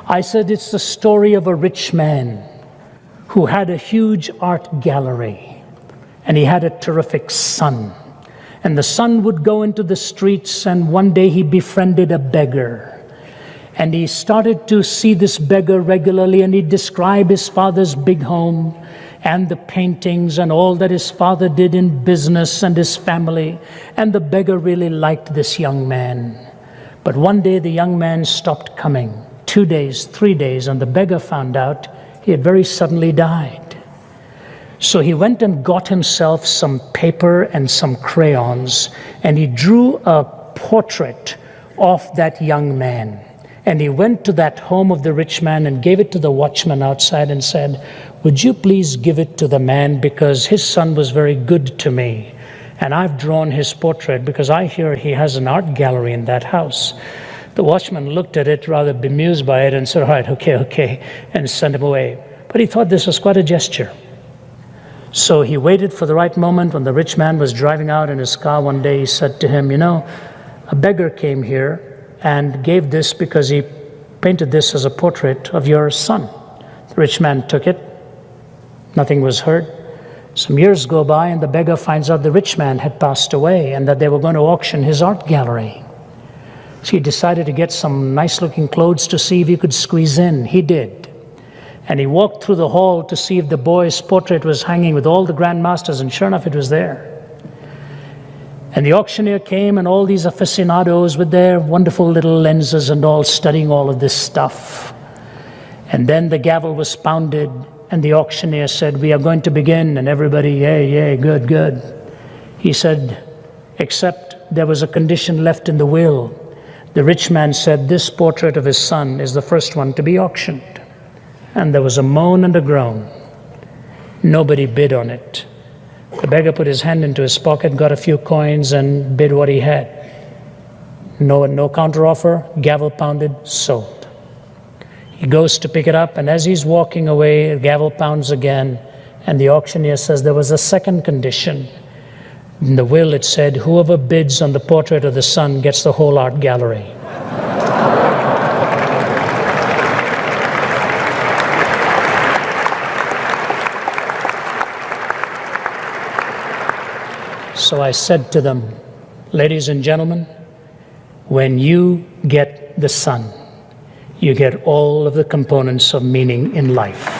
I said, it's the story of a rich man who had a huge art gallery, and he had a terrific son. And the son would go into the streets, and one day he befriended a beggar. And he started to see this beggar regularly, and he'd describe his father's big home and the paintings and all that his father did in business and his family. And the beggar really liked this young man. But one day the young man stopped coming. 2 days, 3 days, and the beggar found out he had very suddenly died. So he went and got himself some paper and some crayons, and he drew a portrait of that young man. And he went to that home of the rich man and gave it to the watchman outside and said, would you please give it to the man, because his son was very good to me. And I've drawn his portrait because I hear he has an art gallery in that house. The watchman looked at it, rather bemused by it, and said, all right, okay, and sent him away. But he thought this was quite a gesture. So he waited for the right moment. When the rich man was driving out in his car one day, he said to him, a beggar came here and gave this because he painted this as a portrait of your son. The rich man took it. Nothing was heard. Some years go by, and the beggar finds out the rich man had passed away and that they were going to auction his art gallery. So he decided to get some nice-looking clothes to see if he could squeeze in. He did. And he walked through the hall to see if the boy's portrait was hanging with all the grandmasters, and sure enough, it was there. And the auctioneer came, and all these aficionados with their wonderful little lenses and all studying all of this stuff. And then the gavel was pounded, and the auctioneer said, we are going to begin. And everybody, yay, good. He said, except there was a condition left in the will. The rich man said, this portrait of his son is the first one to be auctioned. And there was a moan and a groan. Nobody bid on it. The beggar put his hand into his pocket, got a few coins, and bid what he had. No counteroffer, gavel pounded, sold. He goes to pick it up, and as he's walking away, the gavel pounds again, and the auctioneer says there was a second condition. In the will it said, whoever bids on the portrait of the son gets the whole art gallery. So I said to them, ladies and gentlemen, when you get the son, you get all of the components of meaning in life.